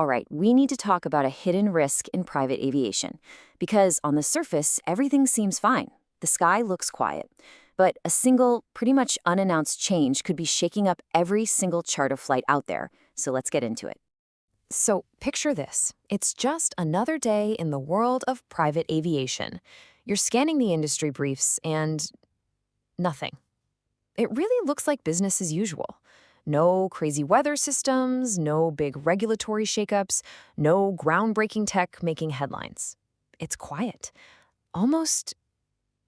All right, we need to talk about a hidden risk in private aviation. Because on the surface, everything seems fine. The sky looks quiet. But a single, pretty much unannounced change could be shaking up every single chart of flight out there. So let's get into it. So picture this. It's just another day in the world of private aviation. You're scanning the industry briefs and nothing. It really looks like business as usual. No crazy weather systems, no big regulatory shakeups, no groundbreaking tech making headlines. It's quiet. Almost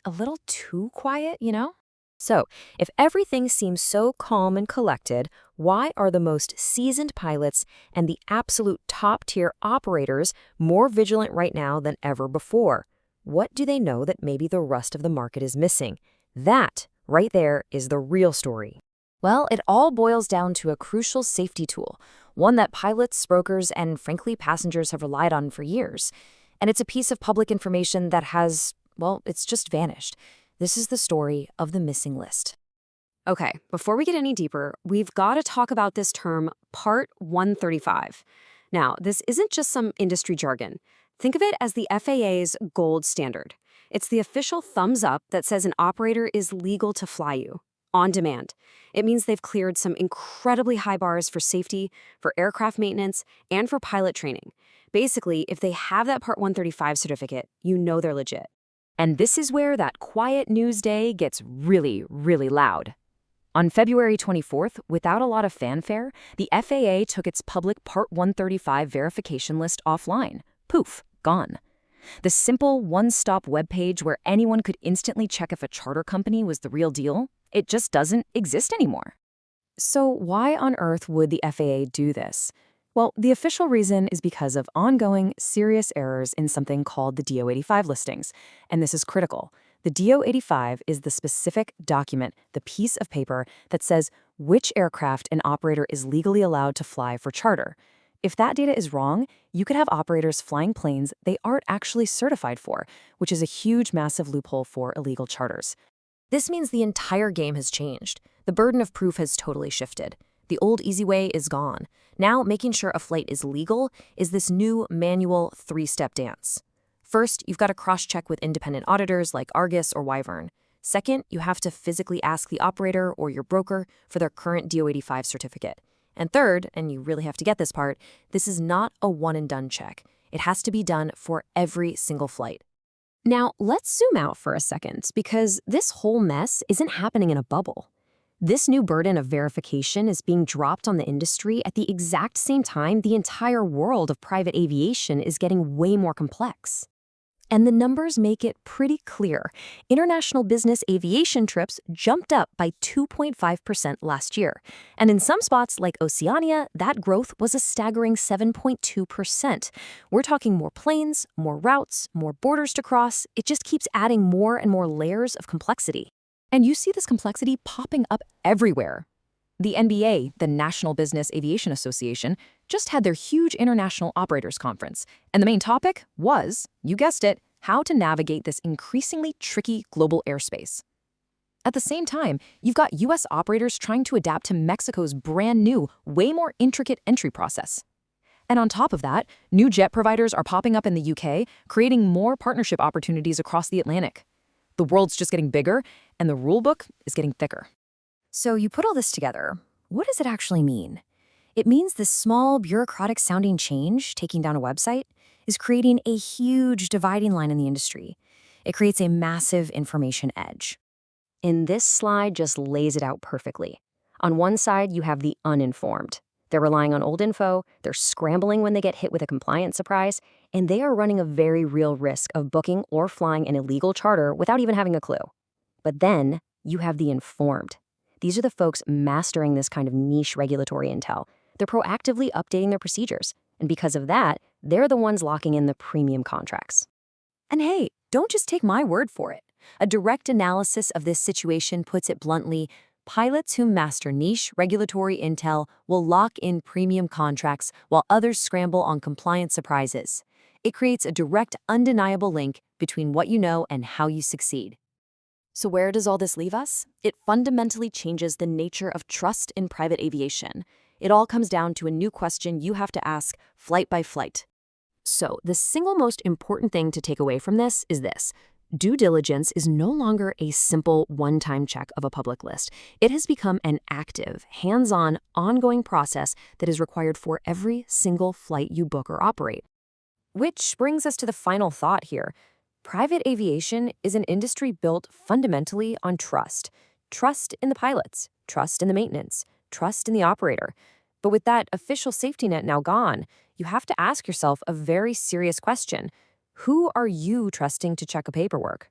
a little too quiet, you know? So, if everything seems so calm and collected, why are the most seasoned pilots and the absolute top-tier operators more vigilant right now than ever before? What do they know that maybe the rest of the market is missing? That, right there, is the real story. Well, it all boils down to a crucial safety tool, one that pilots, brokers, and frankly, passengers have relied on for years. And it's a piece of public information that has, well, it's just vanished. This is the story of the missing list. Okay, before we get any deeper, we've got to talk about this term, Part 135. Now, this isn't just some industry jargon. Think of it as the FAA's gold standard. It's the official thumbs up that says an operator is legal to fly you, on demand. It means they've cleared some incredibly high bars for safety, for aircraft maintenance, and for pilot training. Basically, if they have that Part 135 certificate, you know they're legit. And this is where that quiet news day gets really, really loud. On February 24th, without a lot of fanfare, the FAA took its public Part 135 verification list offline. Poof, gone. The simple one-stop webpage where anyone could instantly check if a charter company was the real deal, it just doesn't exist anymore. So why on earth would the FAA do this? Well, the official reason is because of ongoing serious errors in something called the DO-85 listings. And this is critical. The DO-85 is the specific document, the piece of paper that says which aircraft an operator is legally allowed to fly for charter. If that data is wrong, you could have operators flying planes they aren't actually certified for, which is a huge, massive loophole for illegal charters. This means the entire game has changed. The burden of proof has totally shifted. The old easy way is gone. Now, making sure a flight is legal is this new manual three-step dance. First, you've got to cross-check with independent auditors like Argus or Wyvern. Second, you have to physically ask the operator or your broker for their current DO-85 certificate. And third, and you really have to get this part, this is not a one-and-done check. It has to be done for every single flight. Now, let's zoom out for a second, because this whole mess isn't happening in a bubble. This new burden of verification is being dropped on the industry at the exact same time the entire world of private aviation is getting way more complex. And the numbers make it pretty clear. International business aviation trips jumped up by 2.5% last year. And in some spots like Oceania, that growth was a staggering 7.2%. We're talking more planes, more routes, more borders to cross. It just keeps adding more and more layers of complexity. And you see this complexity popping up everywhere. The NBA, the National Business Aviation Association, just had their huge International Operators Conference. And the main topic was, you guessed it, how to navigate this increasingly tricky global airspace. At the same time, you've got U.S. operators trying to adapt to Mexico's brand new, way more intricate entry process. And on top of that, new jet providers are popping up in the UK, creating more partnership opportunities across the Atlantic. The world's just getting bigger, and the rulebook is getting thicker. So you put all this together, what does it actually mean? It means this small, bureaucratic-sounding change, taking down a website, is creating a huge dividing line in the industry. It creates a massive information edge. And this slide just lays it out perfectly. On one side, you have the uninformed. They're relying on old info, they're scrambling when they get hit with a compliance surprise, and they are running a very real risk of booking or flying an illegal charter without even having a clue. But then you have the informed. These are the folks mastering this kind of niche regulatory intel. They're proactively updating their procedures, and because of that, they're the ones locking in the premium contracts. And hey, don't just take my word for it. A direct analysis of this situation puts it bluntly, pilots who master niche regulatory intel will lock in premium contracts while others scramble on compliance surprises. It creates a direct, undeniable link between what you know and how you succeed. So where does all this leave us? It fundamentally changes the nature of trust in private aviation. It all comes down to a new question you have to ask flight by flight. So, the single most important thing to take away from this is this. Due diligence is no longer a simple one-time check of a public list. It has become an active, hands-on, ongoing process that is required for every single flight you book or operate. Which brings us to the final thought here. Private aviation is an industry built fundamentally on trust. Trust in the pilots, trust in the maintenance, trust in the operator. But with that official safety net now gone, you have to ask yourself a very serious question. Who are you trusting to check a paperwork?